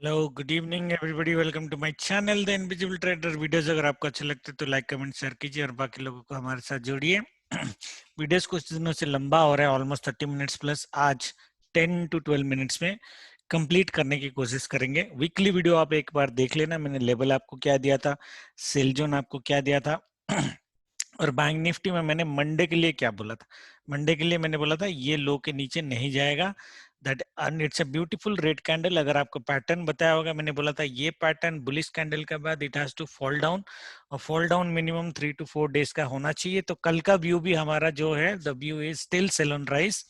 Hello good evening everybody, welcome to my channel the invisible trader. Videos अगर आपको अच्छे लगते हैं तो लाइक कमेंट शेयर कीजिए और बाकी लोगों को हमारे साथ जोड़िए। वीडियोस कुछ दिनों से लंबा हो रहा है, ऑलमोस्ट 30 मिनट्स प्लस। आज 10 to 12 मिनट्स में कंप्लीट करने की कोशिश करेंगे। वीकली वीडियो आप एक बार देख लेना, मैंने लेवल आपको क्या दिया था, सेल जोन आपको क्या दिया था और बैंक निफ्टी में मैंने मंडे के लिए क्या बोला था। मंडे के लिए मैंने बोला था ये लो के नीचे नहीं जाएगा, that and it's a beautiful red candle. अगर आपको पैटर्न बताया होगा, मैंने बोला था ये पैटर्न बुलिश कैंडल के बाद it has to fall down, और fall down minimum 3 to 4 days का होना चाहिए। तो कल का व्यू भी हमारा जो है, the view is still sell on rise.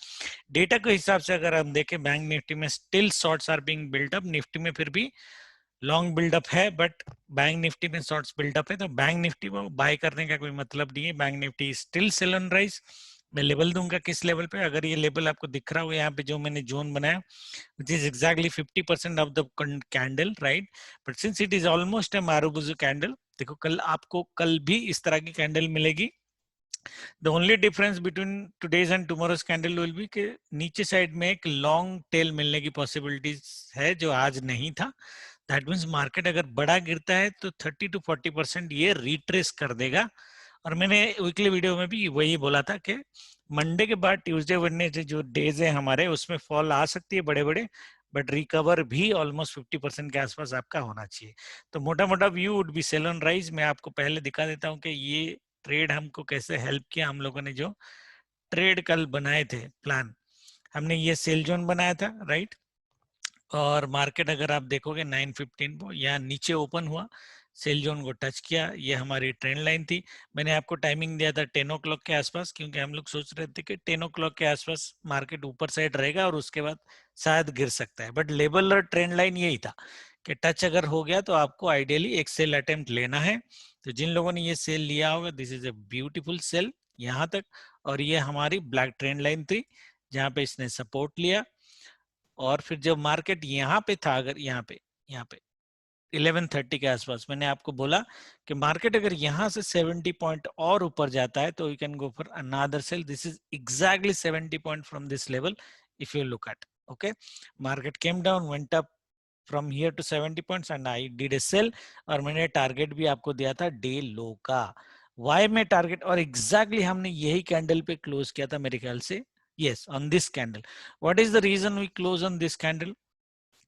Data के हिसाब से अगर हम देखें, बैंक निफ्टी में still shorts are being built up, Nifty में फिर भी लॉन्ग बिल्डअप है, बट बैंक निफ्टी में शॉर्ट्स बिल्डअप है। तो बैंक निफ्टी में बाय करने का कोई मतलब नहीं है। Bank Nifty still sell on rise. मैं लेवल दूंगा किस लेवल पे, अगर ये लेवल आपको दिख रहा हो यहाँ पे जो मैंने जोन बनाया, which is exactly 50% of the candle, right? But since it is almost a Marubozu candle, देखो कल आपको कल भी इस तरह की कैंडल मिलेगी। The only difference between today's and tomorrow's candle will be कि नीचे साइड में एक लॉन्ग टेल मिलने की पॉसिबिलिटीज है जो आज नहीं था। दैट मीन्स मार्केट अगर बड़ा गिरता है तो 30 to 40% ये रिट्रेस कर देगा। और मैंने वीकली वीडियो में भी वही बोला था कि मंडे के बाद ट्यूसडे वेडनेसडे जो डेज है हमारे, उसमें फॉल आ सकती है बड़े बड़े, बट रिकवर भी ऑलमोस्ट 50% के आसपास आपका होना चाहिए। तो मोटा मोटा view would be sell on rise. मैं आपको पहले दिखा देता हूँ कि ये ट्रेड हमको कैसे हेल्प किया। हम लोगों ने जो ट्रेड कल बनाए थे प्लान, हमने ये सेल जोन बनाया था, राइट? और मार्केट अगर आप देखोगे 9:15 को यहाँ नीचे ओपन हुआ, सेल जोन को टच किया, ये हमारी ट्रेंड लाइन थी। मैंने आपको टाइमिंग दिया था 10 o'clock के आसपास, क्योंकि हम लोग सोच रहे थे कि 10 o'clock के आसपास मार्केट ऊपर साइड रहेगा और उसके बाद शायद गिर सकता है। बट लेवल और ट्रेंड लाइन यही था कि टच अगर हो गया तो आपको आइडियली एक सेल अटेम्प्ट लेना है। तो जिन लोगों ने ये सेल लिया होगा, this is a beautiful sell यहाँ तक। और ये हमारी ब्लैक ट्रेंड लाइन थी जहाँ पे इसने सपोर्ट लिया। और फिर जब मार्केट यहाँ पे था, अगर यहाँ पे 11:30 के आसपास मैंने आपको बोला कि मार्केट अगर यहाँ से 70 पॉइंट और ऊपर जाता है तो you can go for another sell. This is exactly 70 point from this level if you look at, okay. Market came down, went up from here to 70 points and I did a sell. और मैंने target भी आपको दिया था day लो का। Y में target, और exactly हमने यही कैंडल पे क्लोज किया था मेरे ख्याल से। yes, on this candle. What is the reason we close on this candle?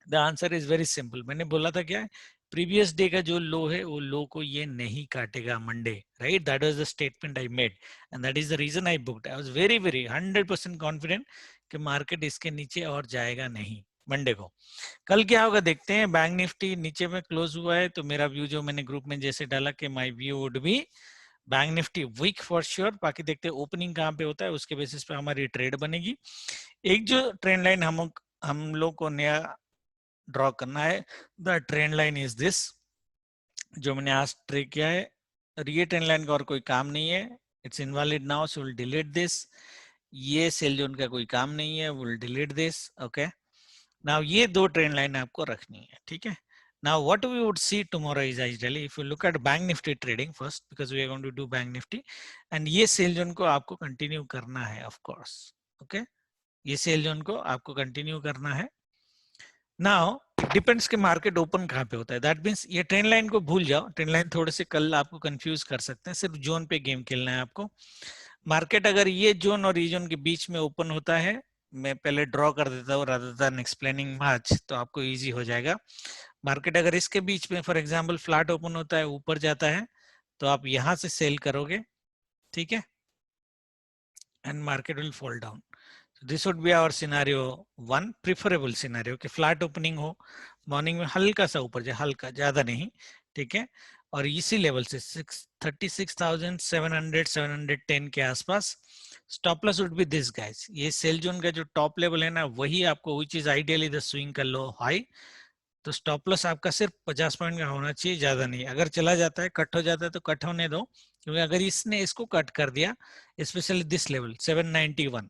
The answer is very simple. मैंने बोला था क्या है, प्रीवियस डे का जो लो है वो लो को ये नहीं काटेगा Monday, right? That was the statement I made and that is the reason I booked. I was very very 100% confident कि मार्केट इसके नीचे और जाएगा नहीं मंडे को। कल क्या होगा देखते हैं। बैंक निफ्टी नीचे में क्लोज हुआ है, तो मेरा व्यू जो मैंने ग्रुप में जैसे डाला कि my view would be bank Nifty weak for sure. बाकी देखते हैं ओपनिंग कहाँ पे होता है, उसके बेसिस पे हमारी ट्रेड बनेगी। एक जो ट्रेंड लाइन हम लोग को नया ड्रॉ करना है, the trend line is this, जो मैंने आज ट्रे किया है। और ये ट्रेंड लाइन का और कोई काम नहीं है, it's invalid now, so will delete this. ये सेल जोन का कोई काम नहीं है, will delete this, okay. Now ये दो ट्रेंड लाइन आपको रखनी है, ठीक है। Now what we would see tomorrow is ideally if you look at bank nifty trading first, because we are going to do bank nifty, and ये sell zone को आपको कंटिन्यू करना है ऑफ कोर्स, ओके। ये sell zone को आपको continue करना है। नाउ डिपेंड्स के मार्केट ओपन कहाँ पे होता है। दैट मीन्स ये ट्रेंड लाइन को भूल जाओ, ट्रेंड लाइन थोड़े से कल आपको कंफ्यूज कर सकते हैं, सिर्फ जोन पे गेम खेलना है आपको। मार्केट अगर ये जोन और ये जोन के बीच में ओपन होता है, मैं पहले ड्रॉ कर देता हूँ रादर देन एक्सप्लेनिंग मच, तो आपको इजी हो जाएगा। मार्केट अगर इसके बीच में फॉर एग्जांपल फ्लैट ओपन होता है, ऊपर जाता है, तो आप यहां से सेल करोगे, ठीक है, and market will fall down. This would be our scenario one, preferable scenario कि फ्लैट ओपनिंग हो, मॉर्निंग में हल्का सा ऊपर जाए, हल्का, ज्यादा नहीं, ठीक है। और इसी लेवल से 36,700 710 के आसपास stop loss would be this guys. ये सेल जोन का जो टॉप लेवल है ना, वही आपको, which is ideally the swing का लो हाई। तो स्टॉप लॉस आपका सिर्फ 50 पॉइंट का होना चाहिए, ज्यादा नहीं। अगर चला जाता है, कट हो जाता है, तो कट होने दो, क्योंकि अगर इसने इसको कट कर दिया, specially this level 791,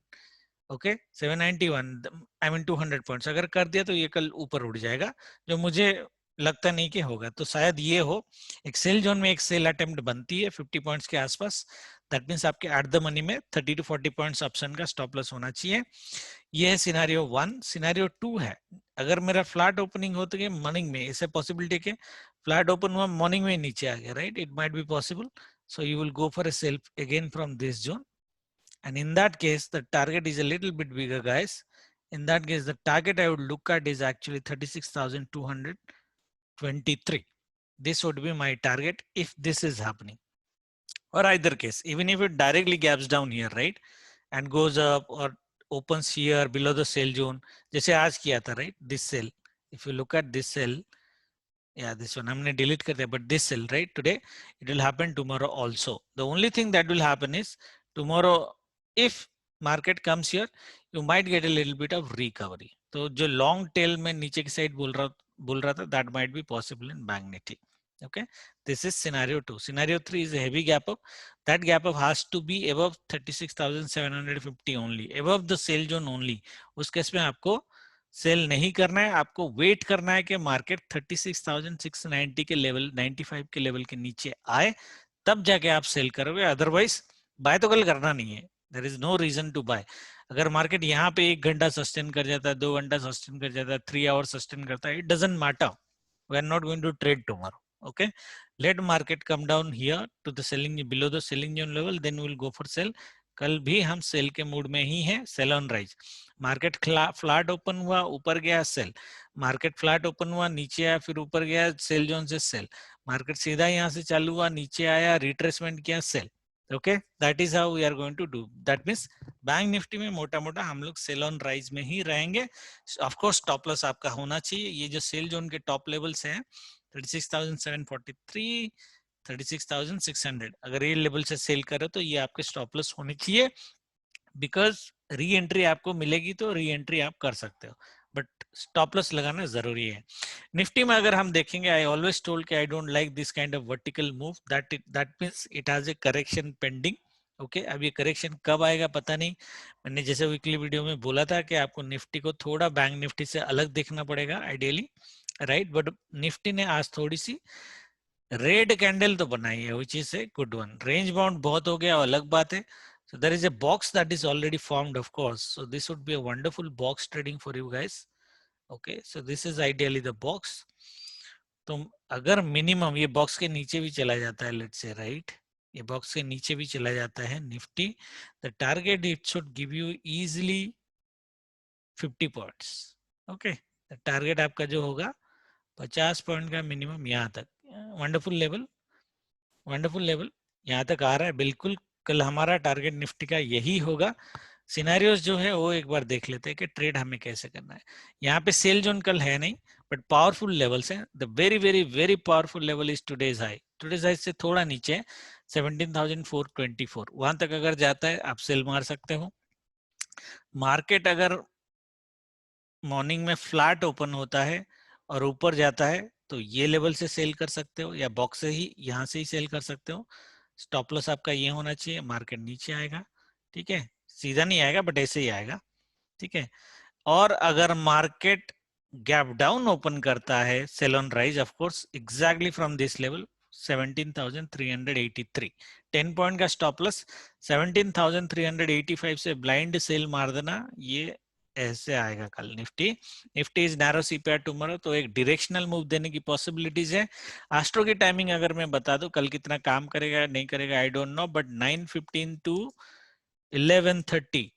okay, 791, I mean 200 points अगर कर दिया तो ये कल ऊपर उड़ जाएगा, जो मुझे लगता नहीं कि होगा। तो शायद ये हो, एक सेल जोन में एक सेल अटेम्प्ट बनती है 50 पॉइंट्स के आसपास। दैट मीन्स आपके एट द मनी में 30 to 40 पॉइंट्स ऑप्शन का स्टॉप लॉस होना चाहिए। ये है सिनेरियो 1। सिनेरियो 2 है, अगर मेरा फ्लैट ओपनिंग होते के मॉर्निंग में, इसे पॉसिबिलिटी के फ्लैट ओपन हुआ मॉर्निंग में नीचे आ गया, right, it might be possible. So you will go for a sell again from this zone, and in that case the target is a little bit bigger, guys. In that case the target I would look at is actually 36,223. This would be my target if this is happening. Or either case, even if it directly gaps down here, right, and goes up or opens here below the sell zone, जैसे आज किया था, right, this sell, if you look at this sell, yeah, this one हमने delete कर दिया, but this sell, right, today it will happen tomorrow also. The only thing that will happen is tomorrow if market comes here, you might get a little bit of recovery. तो जो long tail में नीचे की side बोल रहा था, that might be possible in Bank Nifty. Okay, this is scenario 2. Scenario 3 is a heavy gap up. That gap up has to be above 36,750 only, above the sell zone only. उस case में आपको cell नहीं करना है, आपको wait करना है कि मार्केट 36,690 के लेवल, 95 के लेवल के नीचे आए, तब जाके आप सेल करोगे. अदरवाइज बाय तो कल करना नहीं है. There is no reason to buy. अगर मार्केट यहाँ पे 1 घंटा सस्टेन कर जाता है, 2 घंटा सस्टेन कर जाता है, 3 आवर्स सस्टेन करता है, it doesn't matter. We are not going to trade tomorrow. Okay, let market come down here to the selling, below the selling zone level, then we'll go for sell. कल भी हम cell के mood में ही हैं. Sell on rise. Market flat open हुआ, ऊपर गया, सेल. मार्केट फ्लैट ओपन हुआ, नीचे आया, फिर ऊपर गया, सेल जोन से सेल. मार्केट सीधा यहाँ से चालू हुआ, नीचे आया, रिट्रेसमेंट किया, sell. Okay, that is how we are going to do. That means bank Nifty में मोटा मोटा हम लोग सेल ऑन राइज में ही रहेंगे. ऑफ कोर्स स्टॉप लॉस आपका होना चाहिए. ये जो सेल जोन के टॉप लेवल्स हैं 36,743, 36,600, अगर ये लेवल से सेल करे तो ये आपके स्टॉप लॉस होने चाहिए. बिकॉज री एंट्री आपको मिलेगी तो री एंट्री आप कर सकते हो, बट स्टॉप लॉस लगाना जरूरी है. निफ्टी में अगर हम देखेंगे, आई ऑलवेज टोल्ड कि I don't like this kind of vertical move. That means it has a correction pending. Okay, अब ये करेक्शन कब आएगा पता नहीं. मैंने जैसे वीकली वीडियो में बोला था कि आपको निफ्टी को थोड़ा बैंक निफ्टी से अलग देखना पड़ेगा आइडियली, राइट. बट निफ्टी ने आज थोड़ी सी रेड कैंडल तो बनाई है, which is a good one. Range bound बहुत हो गया, अलग बात है. So there is a box that is already formed, of course. So this would be a wonderful box trading for you guys. Okay, so this is ideally the box. तो अगर minimum ये box के नीचे भी चला जाता है, let's say, right, ये बॉक्स के नीचे भी चला जाता है Nifty, the target it should give you easily 50 points. Okay, the target आपका जो होगा 50 पॉइंट का मिनिमम यहाँ तक. वंडरफुल लेवल, वंडरफुल लेवल यहाँ तक आ रहा है. बिल्कुल कल हमारा टारगेट निफ्टी का यही होगा. सिनेरियोस जो है वो एक बार देख लेते हैं कि ट्रेड हमें कैसे करना है. यहाँ पे सेल जोन कल है नहीं, बट पावरफुल लेवल्स हैं. The very very very powerful level is today's high. Today's high से थोड़ा नीचे 17,424, वहां तक अगर जाता है आप सेल मार सकते हो. मार्केट अगर मॉर्निंग में फ्लैट ओपन होता है और ऊपर जाता है तो ये लेवल से सेल कर सकते हो, या बॉक्स से ही यहाँ से ही सेल कर सकते हो. स्टॉप लॉस आपका ये होना चाहिए. मार्केट नीचे आएगा, ठीक है, सीधा नहीं आएगा बट ऐसे ही आएगा, ठीक है. और अगर मार्केट गैप डाउन ओपन करता है, sell on rise of course exactly from this level 17,383, 10 point का स्टॉप लॉस. 17,385 से ब्लाइंड सेल मार देना, ये ऐसे आएगा कल Nifty. Nifty is narrow CPR tomorrow, तो एक डायरेक्शनल मूव देने की पॉसिबिलिटीज है. एस्ट्रो की टाइमिंग अगर मैं बता दूं कल कितना काम करेगा नहीं करेगा I don't know, but 9:15 to 11:30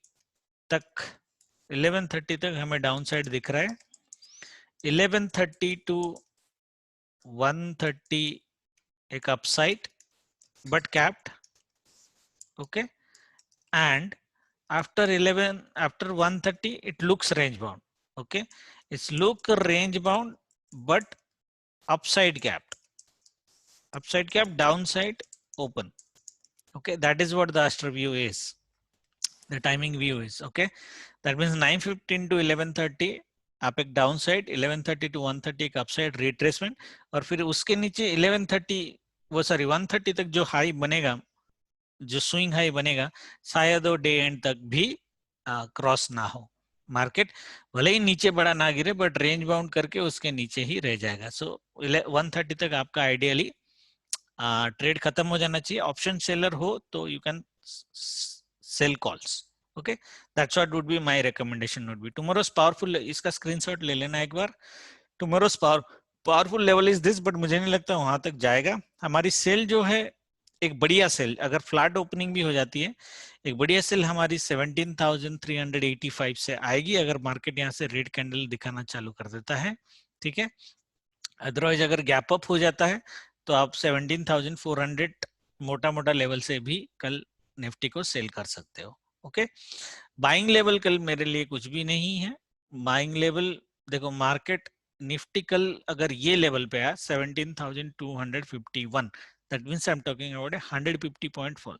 तक, 11:30 तक हमें डाउन साइड दिख रहा है. 11:30 टू 1:30 एक upside but capped. Okay, and after 1:30 it looks range bound. Okay, it's look range bound but upside gap, downside open. Okay, that is what the astro view is, the timing view is. Okay, that means 9:15 to 11:30 आप एक down side, 11:30 to 1:30 एक upside retracement, और फिर उसके नीचे 1:30 तक जो high बनेगा, जो स्विंग हाई बनेगा, शायद वो डे एंड तक भी क्रॉस ना हो. मार्केट भले ही नीचे बड़ा ना गिरे बट रेंज बाउंड करके उसके नीचे ही रह जाएगा. सो 1:30 तक आपका आइडियली ट्रेड खत्म हो जाना चाहिए. ऑप्शन सेलर हो तो you can sell calls. Okay, that's what would be my recommendation would be tomorrow's powerful. इसका स्क्रीनशॉट ले लेना एक बार। Tomorrow's powerful level is this, but मुझे नहीं लगता वहां तक जाएगा। हमारी सेल जो है एक बढ़िया सेल, अगर फ्लैट ओपनिंग भी हो जाती है, एक बढ़िया सेल हमारी 17,385 से आएगी अगर मार्केट यहाँ से रेड कैंडल दिखाना चालू कर देता है। ठीक है, अदरवाइज अगर गैप अप हो जाता है तो आप 17,400 मोटा मोटा लेवल से भी कल निफ्टी को सेल कर सकते हो। ओके, बाइंग लेवल कल मेरे लिए कुछ भी नहीं है। बाइंग लेवल देखो, मार्केट निफ्टी कल अगर ये लेवल पे आया 17,251, that means I am talking about 150 point fall,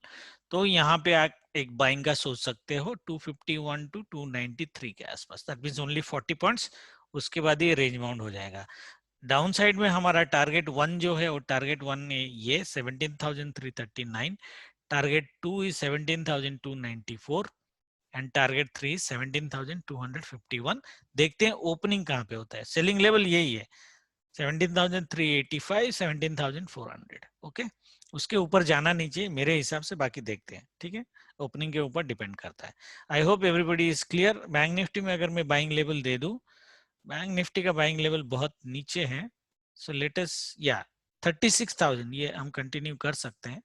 तो यहाँ पे आप एक बाइंग का सोच सकते हो 251 टू 293 के आसपास, दैट मींस ओनली 40 पॉइंट्स। उसके बाद ये रेंज बाउंड हो जाएगा। डाउन साइड में हमारा टारगेट 1 जो है वो टारगेट 1 ये 17,339, target 2 is 17,294 and target 3 is 17,251। देखते हैं ओपनिंग कहाँ पे होता है। सेलिंग लेवल यही है 17,385, 17,400। ओके, उसके ऊपर जाना नहीं चाहिए मेरे हिसाब से, बाकी देखते हैं। ठीक है, ओपनिंग के ऊपर डिपेंड करता है। I hope everybody is clear. Bank Nifty में अगर मैं बाइंग लेवल दे दूं, बैंक निफ्टी का बाइंग लेवल बहुत नीचे है, सो लेट अस या 36,000 ये हम कंटिन्यू कर सकते हैं।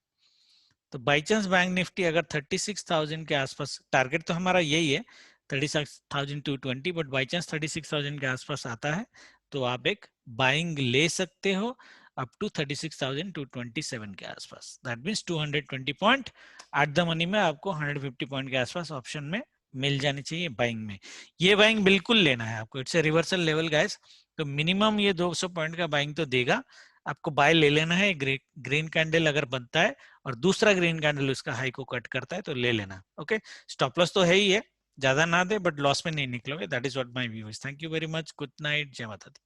तो बाई चांस बैंक निफ्टी अगर 36,000 के आसपास, टारगेट तो हमारा यही है 36,220, बट बाई चांस 36,000 के आसपास आता है तो आप एक बाइंग ले सकते हो अप टू 36,227 के आसपास। That means 220 point at the money में आपको 150 पॉइंट के आसपास ऑप्शन में मिल जानी चाहिए बाइंग में। ये बाइंग बिल्कुल लेना है आपको, it's a reversal level guys, तो मिनिमम ये 200 पॉइंट का बाइंग तो देगा आपको। बाय ले लेना है, ग्रीन कैंडल अगर बनता है और दूसरा ग्रीन कैंडल उसका हाई को कट करता है तो ले लेना। ओके, स्टॉप लॉस तो है ही है, ज्यादा ना दे बट लॉस में नहीं निकलोगे। That is what my view is. Thank you very much, good night, जय माता दी।